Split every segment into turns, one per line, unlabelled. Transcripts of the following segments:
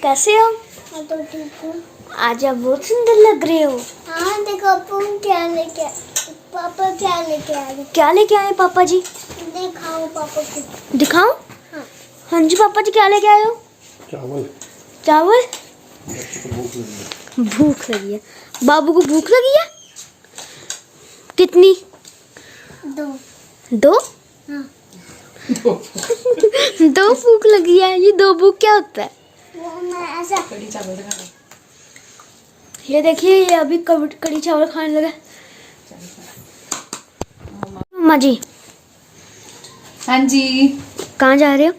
कैसे हो?
हाँ तो ठीक हूँ।
आज आप बहुत सुंदर लग रहे हो।
हाँ देखो पापा क्या लेके आए।
क्या लेके आए पापा जी?
दिखाओ पापा को।
दिखाओ।
हाँ।
हाँ जी पापा जी, क्या लेके आए हो?
चावल।
चावल।
भूख लगी है।
भूख लगी है। बाबू को भूख लगी है? कितनी?
2।
2?
हाँ।
2 भूख लगी है। ये 2 भूख क्या होता है?
वो मैं ऐसा
कड़ी चावल दिखाना।
ये देखिए, ये अभी कड़ी चावल खाने लगा। मम्मा जी।
हाँ जी,
कहाँ जा रहे हो?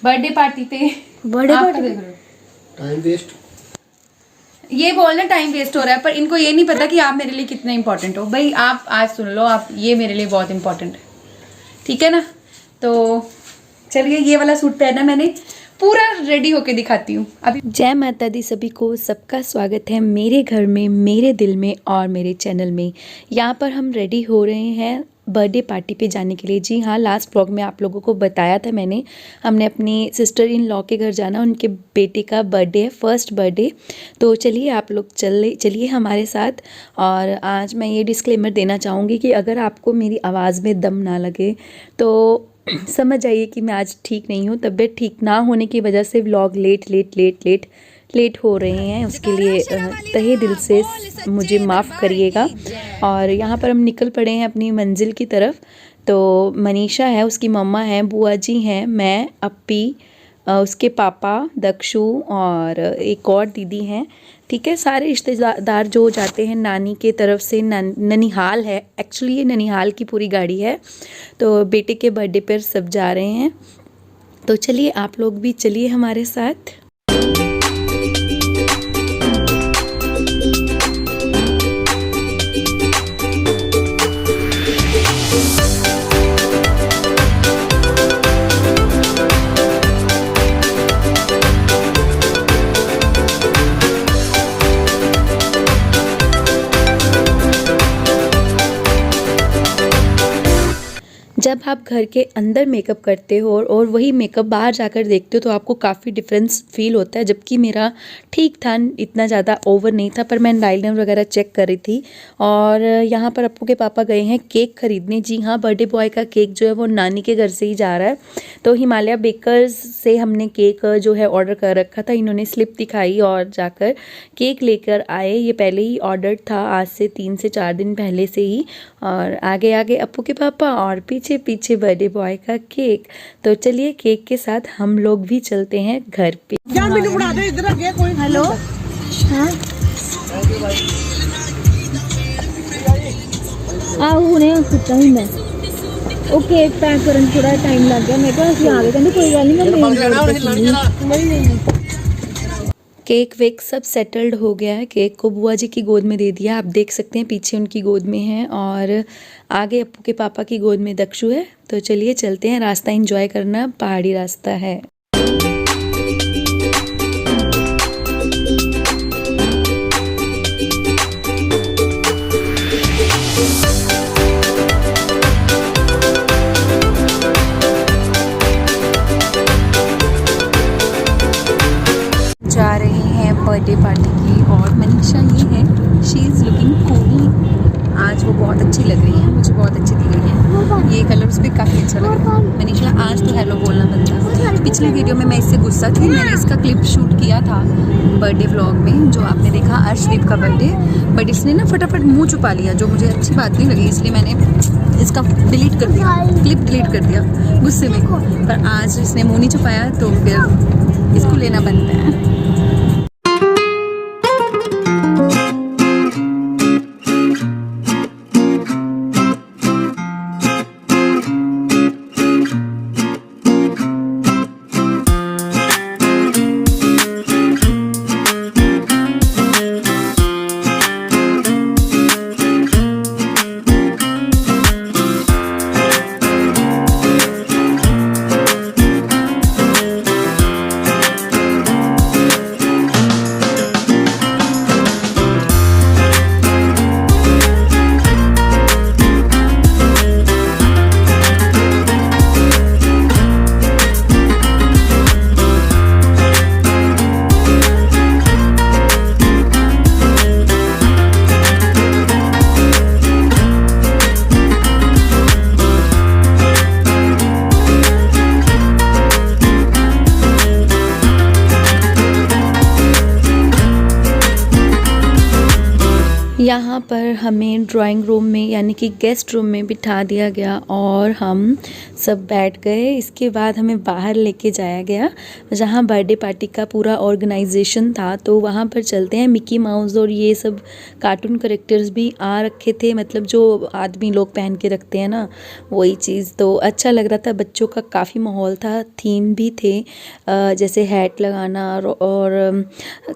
बर्थडे पार्टी पे।
बर्थडे
आपका
पार्टी
देख रहे हो?
Time waste.
ये बोलना टाइम वेस्ट हो रहा है, पर इनको ये नहीं पता कि आप मेरे लिए कितने इंपॉर्टेंट हो। भाई आप आज सुन लो, आप ये मेरे लिए बहुत इंपॉर्टेंट है, ठीक है ना? तो चलिए, ये वाला सूट पहना मैंने, पूरा रेडी होके दिखाती हूँ अभी।
जय माता दी सभी को, सबका स्वागत है मेरे घर में, मेरे दिल में और मेरे चैनल में। यहाँ पर हम रेडी हो रहे हैं बर्थडे पार्टी पे जाने के लिए। जी हाँ, लास्ट व्लॉग में आप लोगों को बताया था मैंने, हमने अपनी सिस्टर इन लॉ के घर जाना, उनके बेटे का बर्थडे है, फर्स्ट बर्थडे। तो चलिए आप लोग चलिए हमारे साथ। और आज मैं ये डिस्क्लेमर देना चाहूँगी कि अगर आपको मेरी आवाज़ में दम ना लगे तो समझ जाइए कि मैं आज ठीक नहीं हूँ। तबीयत ठीक ना होने की वजह से व्लॉग लेट हो रहे हैं, उसके लिए तहे दिल से मुझे माफ़ करिएगा। और यहाँ पर हम निकल पड़े हैं अपनी मंजिल की तरफ। तो मनीषा है, उसकी मम्मा है, बुआ जी हैं, मैं, अप्पी, उसके पापा दक्षु और एक और दीदी हैं। ठीक है, सारे रिश्तेदार जो जाते हैं नानी के तरफ से। ननिहाल है एक्चुअली, ये ननिहाल की पूरी गाड़ी है। तो बेटे के बर्थडे पर सब जा रहे हैं। तो चलिए आप लोग भी चलिए हमारे साथ। जब आप घर के अंदर मेकअप करते हो और वही मेकअप बाहर जाकर देखते हो तो आपको काफ़ी डिफरेंस फील होता है। जबकि मेरा ठीक था, इतना ज़्यादा ओवर नहीं था, पर मैं लाइनर वगैरह चेक कर रही थी। और यहाँ पर अप्पू के पापा गए हैं केक खरीदने। जी हाँ, बर्थडे बॉय का केक जो है वो नानी के घर से ही जा रहा है। तो हिमालय बेकर्स से हमने केक जो है ऑर्डर कर रखा था। इन्होंने स्लिप दिखाई और जाकर केक लेकर आए। ये पहले ही ऑर्डर था, आज से 3 से 4 दिन पहले से ही। और आगे आगे अप्पू के पापा और पीछे पीछे बर्थडे बॉय का केक। तो चलिए केक के साथ हम लोग भी चलते हैं घर पे।
हेलो। हाँ हुणे सुता ही मैं। ਉਹ केक पैक करन थोड़ा टाइम लग गया। मैं कहा ਅਸੀਂ आ गए, कहंदे कोई गल नहीं।
केक वेक सब सेटल्ड हो गया है। केक को बुआ जी की गोद में दे दिया, आप देख सकते हैं पीछे उनकी गोद में है और आगे अप्पू के पापा की गोद में दक्षु है। तो चलिए चलते हैं, रास्ता एंजॉय करना, पहाड़ी रास्ता है। जा रहे हैं बर्थडे पार्टी की और मनीषा ये है, शी इज़ लुकिंग कूल। आज वो बहुत अच्छी लग रही है, मुझे बहुत अच्छी दिख रही है। ये कलर उस पर काफ़ी अच्छा लग रहा है। मनीषा आज तो हेलो बोलना बनता। पिछले वीडियो में मैं इससे गुस्सा थी, मैंने इसका क्लिप शूट किया था बर्थडे व्लॉग में जो आपने देखा, अर्शदीप का बर्थडे। बट इसने ना फटाफट मुँह छुपा लिया, जो मुझे अच्छी बात नहीं लगी, इसलिए मैंने इसका डिलीट कर दिया, क्लिप डिलीट कर दिया गुस्से में। पर आज इसने मुँह नहीं छुपाया तो फिर इसको लेना बनता है। यहाँ पर हमें ड्राइंग रूम में यानी कि गेस्ट रूम में बिठा दिया गया और हम सब बैठ गए। इसके बाद हमें बाहर लेके जाया गया जहाँ बर्थडे पार्टी का पूरा ऑर्गेनाइजेशन था। तो वहाँ पर चलते हैं। मिकी माउस और ये सब कार्टून कैरेक्टर्स भी आ रखे थे, मतलब जो आदमी लोग पहन के रखते हैं ना, वही चीज़। तो अच्छा लग रहा था, बच्चों का काफ़ी माहौल था। थीम भी थे जैसे हैट लगाना और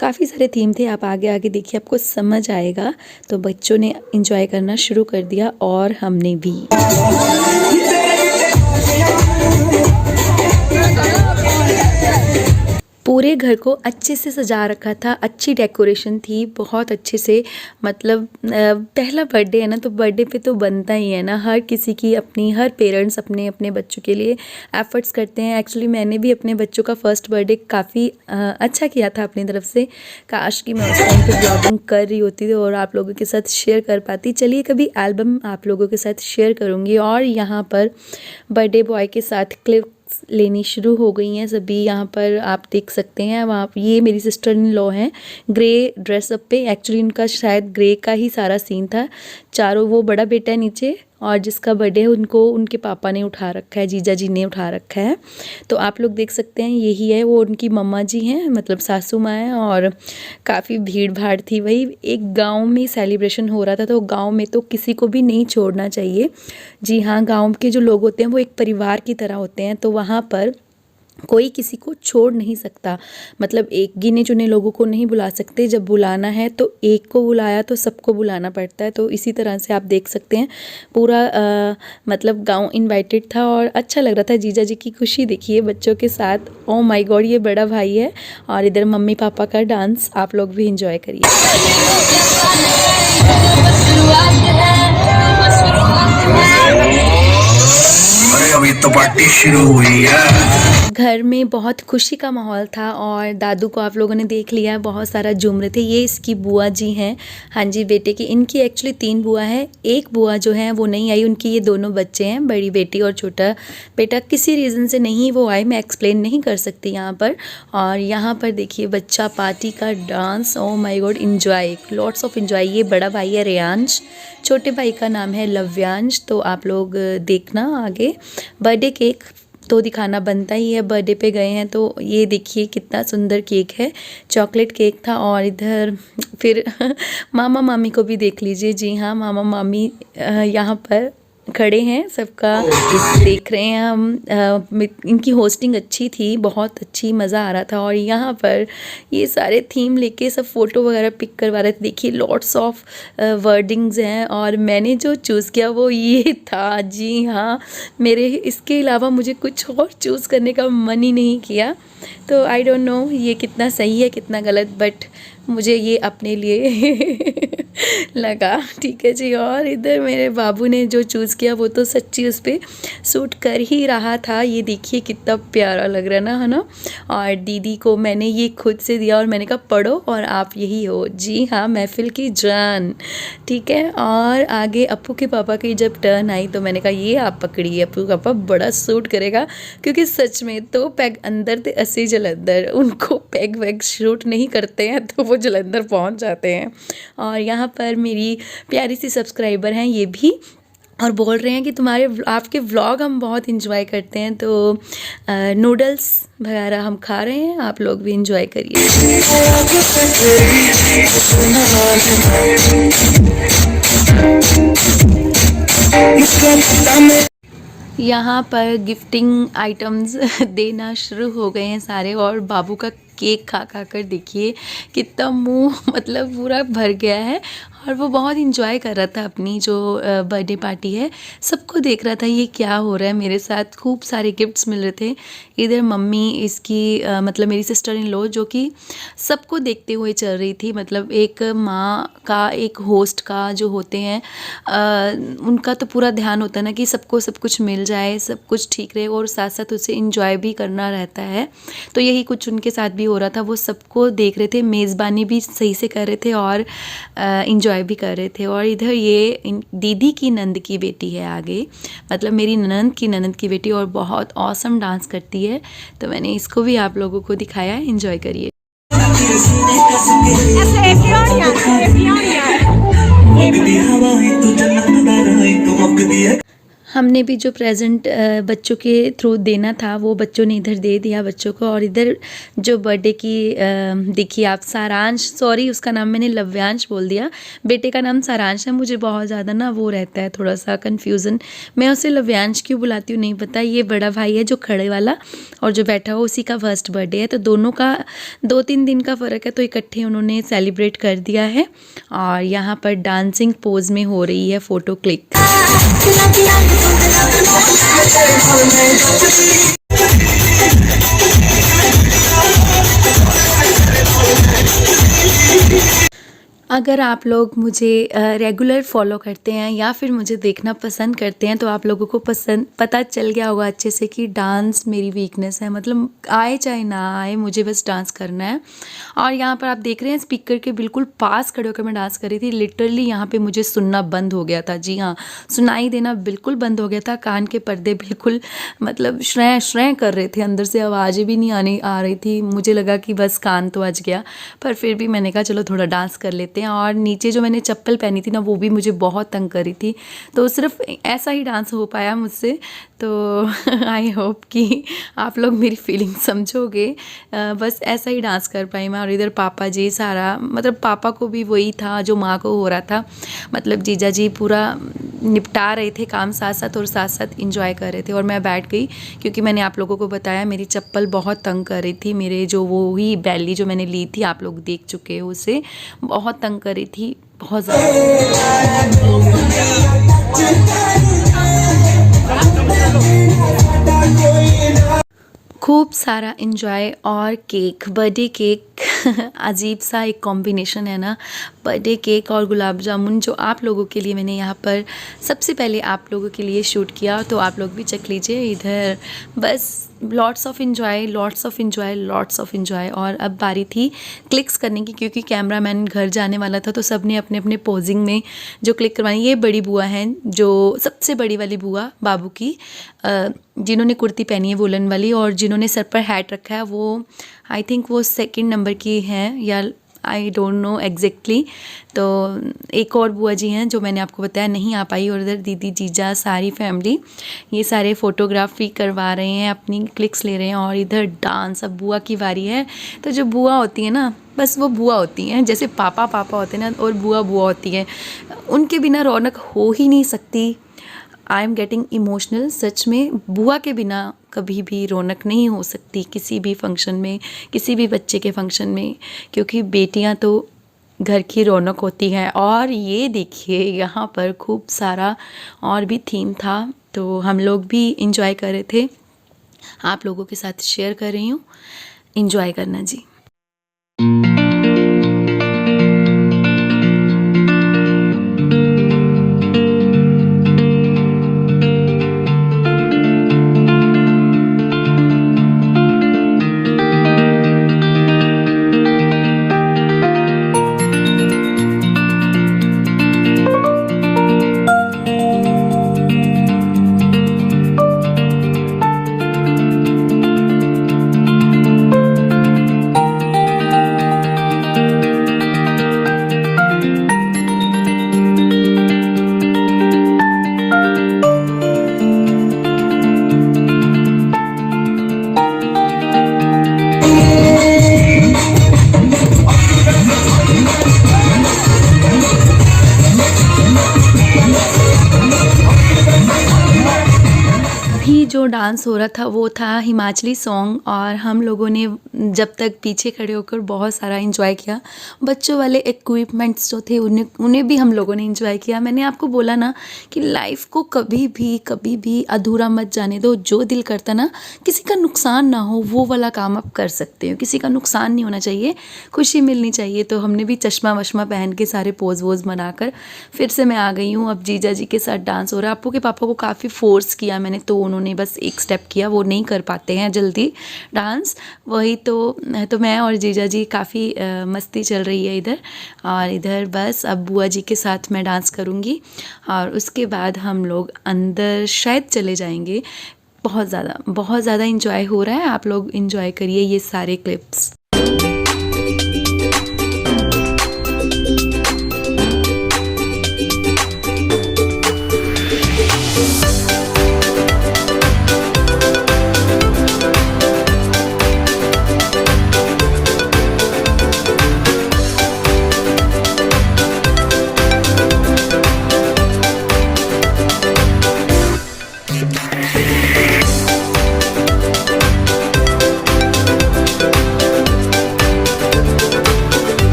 काफ़ी सारे थीम थे। आप आगे आगे देखिए, आपको समझ आएगा। तो बच्चों ने एंजॉय करना शुरू कर दिया और हमने भी। पूरे घर को अच्छे से सजा रखा था, अच्छी डेकोरेशन थी, बहुत अच्छे से। मतलब पहला बर्थडे है ना, तो बर्थडे पे तो बनता ही है ना, हर किसी की अपनी, हर पेरेंट्स अपने अपने बच्चों के लिए एफर्ट्स करते हैं। एक्चुअली मैंने भी अपने बच्चों का फर्स्ट बर्थडे काफ़ी अच्छा किया था अपनी तरफ से। काश कि मैं उस टाइम पे ब्लॉगिंग कर रही होती थी और आप लोगों के साथ शेयर कर पाती। चलिए कभी एल्बम आप लोगों के साथ शेयर करूँगी। और यहाँ पर बर्थडे बॉय के साथ क्लिप लेनी शुरू हो गई हैं सभी। यहाँ पर आप देख सकते हैं, वहाँ ये मेरी सिस्टर इन लॉ हैं ग्रे ड्रेसअप पे। एक्चुअली उनका शायद ग्रे का ही सारा सीन था। चारों, वो बड़ा बेटा है नीचे और जिसका बर्थडे है उनको उनके पापा ने उठा रखा है, जीजा जी ने उठा रखा है। तो आप लोग देख सकते हैं, यही है वो उनकी मम्मा जी हैं, मतलब सासू माँ हैं। और काफ़ी भीड़ भाड़ थी। वही एक गांव में सेलिब्रेशन हो रहा था, तो गांव में तो किसी को भी नहीं छोड़ना चाहिए। जी हाँ, गांव के जो लोग होते हैं वो एक परिवार की तरह होते हैं। तो वहाँ पर कोई किसी को छोड़ नहीं सकता, मतलब एक गिने चुने लोगों को नहीं बुला सकते। जब बुलाना है तो एक को बुलाया तो सबको बुलाना पड़ता है। तो इसी तरह से आप देख सकते हैं पूरा मतलब गांव इनवाइटेड था और अच्छा लग रहा था। जीजा जी की खुशी देखिए बच्चों के साथ। ओ माय गॉड, ये बड़ा भाई है और इधर मम्मी पापा का डांस आप लोग भी इंजॉय करिए।
अभी तो पार्टी शुरू हुई है।
घर में बहुत खुशी का माहौल था और दादू को आप लोगों ने देख लिया, बहुत सारा झूम रहे थे। ये इसकी बुआ जी हैं, हाँ जी, बेटे की। इनकी एक्चुअली 3 बुआ है। एक बुआ जो है वो नहीं आई, उनकी ये दोनों बच्चे हैं, बड़ी बेटी और छोटा बेटा। किसी रीज़न से नहीं वो आए, मैं एक्सप्लेन नहीं कर सकती यहाँ पर। और यहाँ पर देखिए बच्चा पार्टी का dance. Oh my God, enjoy, lots of enjoy. ये बड़ा भाई है रेयांश, छोटे भाई का नाम है लव्यांश। तो आप लोग देखना आगे। बर्थडे केक तो दिखाना बनता ही है, बर्थडे पे गए हैं तो। ये देखिए कितना सुंदर केक है, चॉकलेट केक था। और इधर फिर मामा मामी को भी देख लीजिए। जी हाँ, मामा मामी यहाँ पर खड़े हैं, सबका देख रहे हैं हम। इनकी होस्टिंग अच्छी थी, बहुत अच्छी, मज़ा आ रहा था। और यहाँ पर ये सारे थीम लेके सब फ़ोटो वगैरह पिक करवा रहे थे। देखिए लॉट्स ऑफ वर्डिंग्स हैं और मैंने जो चूज़ किया वो ये था। जी हाँ, मेरे इसके अलावा मुझे कुछ और चूज़ करने का मन ही नहीं किया। तो आई डोंट नो ये कितना सही है कितना गलत, बट मुझे ये अपने लिए लगा, ठीक है जी। और इधर मेरे बाबू ने जो चूज़ किया वो तो सच्ची उस पर सूट कर ही रहा था। ये देखिए कितना प्यारा लग रहा है ना। और दीदी को मैंने ये खुद से दिया और मैंने कहा पढ़ो और आप यही हो। जी हाँ, महफिल की जान, ठीक है। और आगे अप्पू के पापा की जब टर्न आई तो मैंने कहा ये आप पकड़िए, अप्पू का पापा बड़ा सूट करेगा। क्योंकि सच में तो पैग अंदर थे अस्सी जलंधर, उनको पैग वैग शूट नहीं करते हैं तो वो जलंधर पहुंच जाते हैं। और यहाँ पर मेरी प्यारी सी सब्सक्राइबर हैं ये भी, और बोल रहे हैं कि आपके व्लॉग हम बहुत इंजॉय करते हैं। तो नूडल्स वगैरह हम खा रहे हैं, आप लोग भी इंजॉय करिए। यहाँ पर गिफ्टिंग आइटम्स देना शुरू हो गए हैं सारे। और बाबू का केक खा खा कर देखिए कितना मुंह मतलब पूरा भर गया है। और वो बहुत इंजॉय कर रहा था अपनी जो बर्थडे पार्टी है, सबको देख रहा था ये क्या हो रहा है मेरे साथ। खूब सारे गिफ्ट्स मिल रहे थे। इधर मम्मी इसकी मतलब मेरी सिस्टर इन लॉ जो कि सबको देखते हुए चल रही थी। मतलब एक माँ का, एक होस्ट का जो होते हैं उनका तो पूरा ध्यान होता है ना कि सबको सब कुछ मिल जाए, सब कुछ ठीक रहे और साथ साथ उसे इंजॉय भी करना रहता है। तो यही कुछ उनके साथ भी हो रहा था। वो सबको देख रहे थे, मेज़बानी भी सही से कर रहे थे और इंजॉय भी कर रहे थे। और इधर ये दीदी की नंद की बेटी है आगे, मतलब मेरी ननंद की ननंद की बेटी, और बहुत ऑसम डांस करती है। तो मैंने इसको भी आप लोगों को दिखाया, एंजॉय करिए। हमने भी जो प्रेजेंट बच्चों के थ्रू देना था वो बच्चों ने इधर दे दिया बच्चों को। और इधर जो बर्थडे की देखिए आप, सारांश, सॉरी उसका नाम मैंने लव्यांश बोल दिया, बेटे का नाम सारांश है। मुझे बहुत ज़्यादा ना वो रहता है थोड़ा सा कन्फ्यूज़न, मैं उसे लव्यांश क्यों बुलाती हूँ नहीं पता। ये बड़ा भाई है जो खड़े वाला, और जो बैठा हुआ उसी का फर्स्ट बर्थडे है, तो दोनों का 2-3 दिन का फ़र्क है, तो इकट्ठे उन्होंने सेलिब्रेट कर दिया है। और यहाँ पर डांसिंग पोज में हो रही है फ़ोटो क्लिक। अगर आप लोग मुझे रेगुलर फॉलो करते हैं या फिर मुझे देखना पसंद करते हैं तो आप लोगों को पता चल गया होगा अच्छे से कि डांस मेरी वीकनेस है। मतलब आए चाहे ना आए, मुझे बस डांस करना है। और यहाँ पर आप देख रहे हैं स्पीकर के बिल्कुल पास खड़े होकर मैं डांस कर रही थी। लिटरली यहाँ पे मुझे सुनना बंद हो गया था। जी हाँ, सुनाई देना बिल्कुल बंद हो गया था। कान के पर्दे बिल्कुल मतलब श्रें श्रें कर रहे थे, अंदर से आवाज़ें भी नहीं आ रही थी। मुझे लगा कि बस कान तो अज गया, पर फिर भी मैंने कहा चलो थोड़ा डांस कर लेते हैं। और नीचे जो मैंने चप्पल पहनी थी ना, वो भी मुझे बहुत तंग करी थी, तो सिर्फ ऐसा ही डांस हो पाया मुझसे। तो आई होप कि आप लोग मेरी फीलिंग समझोगे। बस ऐसा ही डांस कर पाई मैं। और इधर पापा जी सारा, मतलब पापा को भी वही था जो माँ को हो रहा था, मतलब जीजा जी पूरा निपटा रहे थे काम साथ साथ, और साथ साथ इंजॉय कर रहे थे। और मैं बैठ गई क्योंकि मैंने आप लोगों को बताया मेरी चप्पल बहुत तंग कर रही थी। मेरे जो वो ही बैली जो मैंने ली थी, आप लोग देख चुके हो, उसे बहुत तंग कर रही थी, बहुत ज़्यादा। खूब सारा इंजॉय और केक, बर्थडे केक अजीब सा एक कॉम्बिनेशन है ना, बर्थडे केक और गुलाब जामुन, जो आप लोगों के लिए मैंने यहाँ पर सबसे पहले आप लोगों के लिए शूट किया, तो आप लोग भी चख लीजिए। इधर बस lots of enjoy, lots of enjoy, lots of enjoy. और अब बारी थी क्लिक्स करने की, क्योंकि कैमरामैन घर जाने वाला था, तो सब ने अपने अपने पोजिंग में जो क्लिक करवाई। ये बड़ी बुआ हैं, जो सबसे बड़ी वाली बुआ बाबू की, जिन्होंने कुर्ती पहनी है वुलन वाली, और जिन्होंने सर पर हैट रखा है वो आई थिंक वो 2nd नंबर की हैं, या आई डोंट नो एग्जैक्टली। तो एक और बुआ जी हैं जो मैंने आपको बताया नहीं आ पाई। और इधर दीदी जीजा सारी फैमिली ये सारे फ़ोटोग्राफी करवा रहे हैं, अपनी क्लिक्स ले रहे हैं। और इधर डांस, अब बुआ की बारी है। तो जो बुआ होती है ना, बस वो बुआ होती हैं, जैसे पापा पापा होते हैं ना, और बुआ बुआ होती है, उनके बिना रौनक हो ही नहीं सकती। आई एम गेटिंग इमोशनल, सच में बुआ के बिना कभी भी रौनक नहीं हो सकती किसी भी फंक्शन में, किसी भी बच्चे के फंक्शन में, क्योंकि बेटियां तो घर की रौनक होती हैं। और ये देखिए यहाँ पर खूब सारा और भी थीम था, तो हम लोग भी इंजॉय कर रहे थे, आप लोगों के साथ शेयर कर रही हूँ। इंजॉय करना जी। जो डांस हो रहा था वो था हिमाचली सॉन्ग, और हम लोगों ने जब तक पीछे खड़े होकर बहुत सारा एंजॉय किया। बच्चों वाले इक्विपमेंट्स जो थे उन्हें भी हम लोगों ने एंजॉय किया। मैंने आपको बोला ना कि लाइफ को कभी भी अधूरा मत जाने दो। जो दिल करता ना, किसी का नुकसान ना हो, वो वाला काम आप कर सकते हो। किसी का नुकसान नहीं होना चाहिए, खुशी मिलनी चाहिए। तो हमने भी चश्मा वश्मा पहन के सारे पोज वोज बनाकर फिर से मैं आ गई हूँ। अब जीजा जी के साथ डांस हो रहा है। आपू के पापा को काफ़ी फोर्स किया मैंने, तो उन्होंने बस एक स्टेप किया, वो नहीं कर पाते हैं जल्दी डांस, वही तो मैं और जीजा जी काफ़ी मस्ती चल रही है इधर। और इधर बस अब बुआ जी के साथ मैं डांस करूँगी, और उसके बाद हम लोग अंदर शायद चले जाएंगे। बहुत ज़्यादा इंजॉय हो रहा है, आप लोग इंजॉय करिए ये सारे क्लिप्स।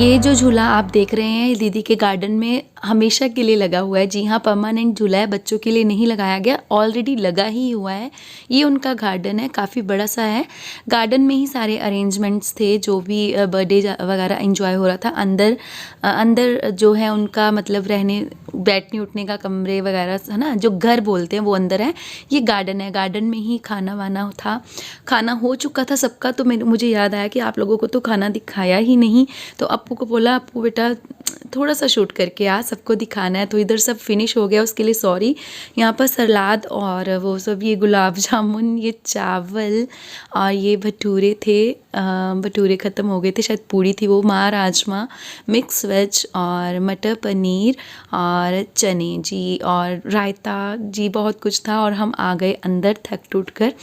ये जो झूला आप देख रहे हैं दीदी के गार्डन में हमेशा के लिए लगा हुआ है। जी हाँ, परमानेंट झूला है, बच्चों के लिए नहीं लगाया गया, ऑलरेडी लगा ही हुआ है। ये उनका गार्डन है, काफ़ी बड़ा सा है। गार्डन में ही सारे अरेंजमेंट्स थे, जो भी बर्थडे वगैरह एंजॉय हो रहा था। अंदर जो है उनका मतलब रहने बैठने उठने का कमरे वगैरह है ना, जो घर बोलते हैं वो अंदर है। ये गार्डन है, गार्डन में ही खाना वाना था। खाना हो चुका था सबका, तो मुझे याद आया कि आप लोगों को तो खाना दिखाया ही नहीं। तो अप्पू को बोला, अप्पू बेटा थोड़ा सा शूट करके आ, सबको दिखाना है। तो इधर सब फिनिश हो गया, उसके लिए सॉरी। यहाँ पर सलाद और वो सब, ये गुलाब जामुन, ये चावल और ये भटूरे थे। भटूरे ख़त्म हो गए थे, शायद पूड़ी थी वो, माँ राजमा, मिक्स वेज और मटर पनीर और चने जी, और रायता जी, बहुत कुछ था। और हम आ गए अंदर थक टूट कर।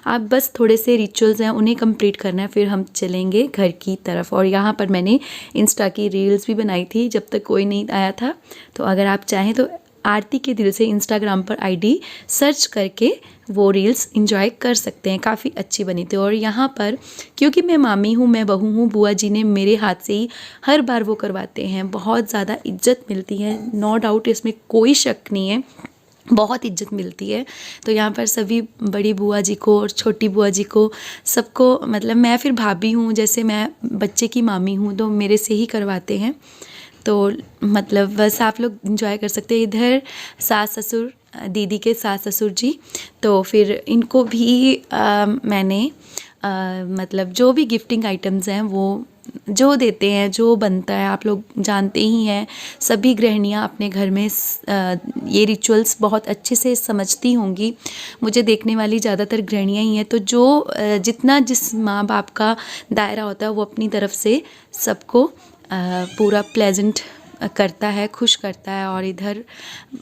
अब बस थोड़े से रिचुअल्स हैं, उन्हें कंप्लीट करना है, फिर हम चलेंगे घर की तरफ। और यहाँ पर मैंने इंस्टा की रील्स भी बनाई थी जब तक कोई नहीं आया था। तो अगर आप चाहें तो आरती के दिल से इंस्टाग्राम पर आईडी सर्च करके वो रील्स एंजॉय कर सकते हैं, काफ़ी अच्छी बनी थी। और यहाँ पर क्योंकि मैं मामी हूँ, मैं बहू हूँ, बुआ जी ने मेरे हाथ से ही हर बार वो करवाते हैं। बहुत ज़्यादा इज्जत मिलती है, नो डाउट, इसमें कोई शक नहीं है, बहुत इज्जत मिलती है। तो यहाँ पर सभी बड़ी बुआ जी को और छोटी बुआ जी को, सबको, मतलब मैं फिर भाभी हूँ, जैसे मैं बच्चे की मामी हूँ, तो मेरे से ही करवाते हैं। तो मतलब बस आप लोग एंजॉय कर सकते हैं। इधर सास ससुर, दीदी के सास ससुर जी, तो फिर इनको भी मैंने मतलब जो भी गिफ्टिंग आइटम्स हैं वो जो देते हैं, जो बनता है, आप लोग जानते ही हैं। सभी गृहिणियाँ अपने घर में ये रिचुअल्स बहुत अच्छे से समझती होंगी। मुझे देखने वाली ज़्यादातर गृहिणियाँ ही हैं। तो जो जितना जिस माँ बाप का दायरा होता है, वो अपनी तरफ से सबको पूरा प्लेजेंट करता है, खुश करता है। और इधर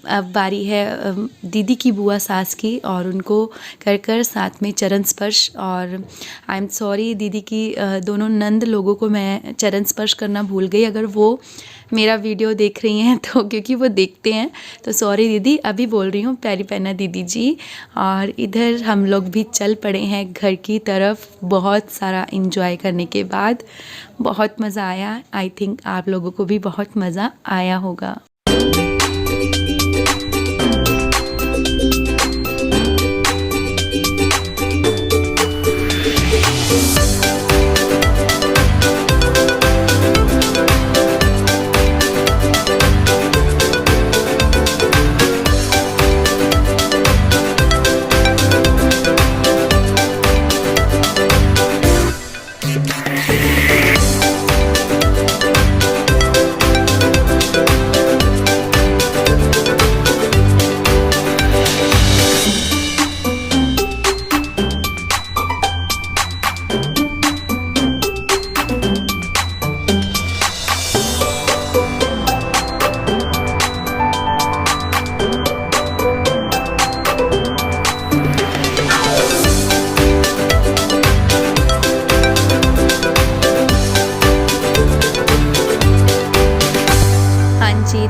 अब बारी है दीदी की बुआ सास की, और उनको कर कर साथ में चरण स्पर्श। और आई एम सॉरी, दीदी की दोनों नंद लोगों को मैं चरण स्पर्श करना भूल गई। अगर वो मेरा वीडियो देख रही हैं तो, क्योंकि वो देखते हैं, तो सॉरी दीदी, अभी बोल रही हूँ, प्यारी पहना दीदी जी। और इधर हम लोग भी चल पड़े हैं घर की तरफ, बहुत सारा एंजॉय करने के बाद। बहुत मज़ा आया, आई थिंक आप लोगों को भी बहुत मज़ा आया होगा।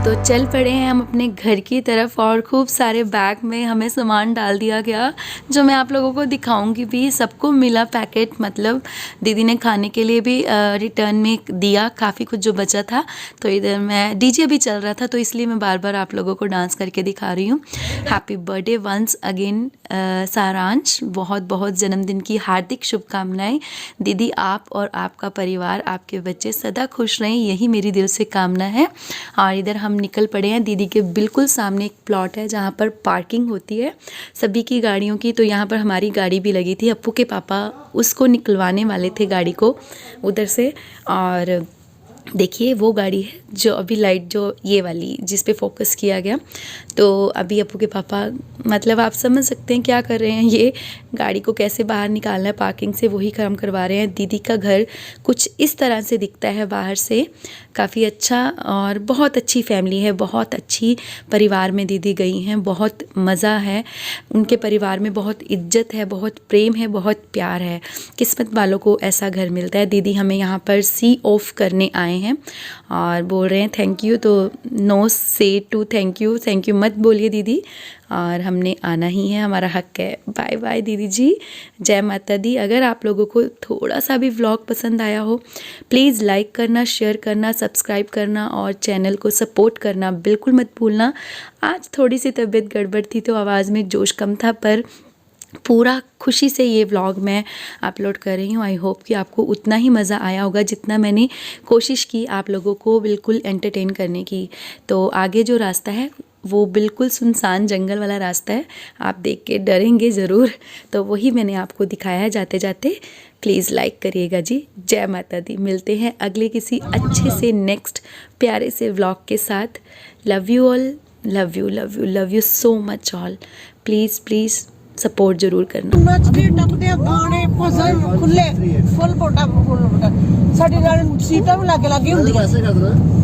तो चल पड़े हैं हम अपने घर की तरफ, और खूब सारे बैग में हमें सामान डाल दिया गया, जो मैं आप लोगों को दिखाऊंगी भी। सबको मिला पैकेट, मतलब दीदी ने खाने के लिए भी रिटर्न में दिया, काफ़ी कुछ जो बचा था। तो इधर मैं डीजे भी चल रहा था, तो इसलिए मैं बार बार आप लोगों को डांस करके दिखा रही हूँ। हैप्पी बर्थडे वंस अगेन सारांश, बहुत बहुत जन्मदिन की हार्दिक शुभकामनाएं। दीदी, आप और आपका परिवार, आपके बच्चे सदा खुश रहें, यही मेरी दिल से कामना है। और इधर हम निकल पड़े हैं। दीदी के बिल्कुल सामने एक प्लॉट है जहाँ पर पार्किंग होती है सभी की गाड़ियों की। तो यहाँ पर हमारी गाड़ी भी लगी थी, अप्पू के पापा उसको निकलवाने वाले थे गाड़ी को उधर से। और देखिए वो गाड़ी है जो अभी लाइट, जो ये वाली जिस पे फोकस किया गया। तो अभी अप्पू के पापा, मतलब आप समझ सकते हैं क्या कर रहे हैं, ये गाड़ी को कैसे बाहर निकालना है पार्किंग से, वही काम करवा रहे हैं। दीदी का घर कुछ इस तरह से दिखता है बाहर से, काफ़ी अच्छा, और बहुत अच्छी फैमिली है, बहुत अच्छी परिवार में दीदी गई हैं, बहुत मज़ा है उनके परिवार में, बहुत इज्जत है, बहुत प्रेम है, बहुत प्यार है। किस्मत वालों को ऐसा घर मिलता है। दीदी हमें यहाँ पर सी ऑफ करने आए आए हैं और बोल रहे हैं थैंक यू, तो नो से टू थैंक यू मत बोलिए दीदी, और हमने आना ही है, हमारा हक है। बाय बाय दीदी जी, जय माता दी। अगर आप लोगों को थोड़ा सा भी व्लॉग पसंद आया हो प्लीज़ लाइक करना, शेयर करना, सब्सक्राइब करना और चैनल को सपोर्ट करना बिल्कुल मत भूलना। आज थोड़ी सी तबीयत गड़बड़ थी तो आवाज़ में जोश कम था, पर पूरा खुशी से ये व्लॉग मैं अपलोड कर रही हूँ। आई होप कि आपको उतना ही मज़ा आया होगा जितना मैंने कोशिश की आप लोगों को बिल्कुल एंटरटेन करने की। तो आगे जो रास्ता है वो बिल्कुल सुनसान जंगल वाला रास्ता है, आप देख के डरेंगे ज़रूर, तो वही मैंने आपको दिखाया है जाते जाते। प्लीज़ लाइक करिएगा जी। जय माता दी। मिलते हैं अगले किसी अच्छे से नेक्स्ट प्यारे से व्लॉग के साथ। Love you all, love you so much all. Please please support ज़रूर करना।
नचते टपते गाने फुल खुले फुल पोटा फुल पोटा साडी नाल सीटां भी लागे लागे हुंदियां।
ऐसे कर दो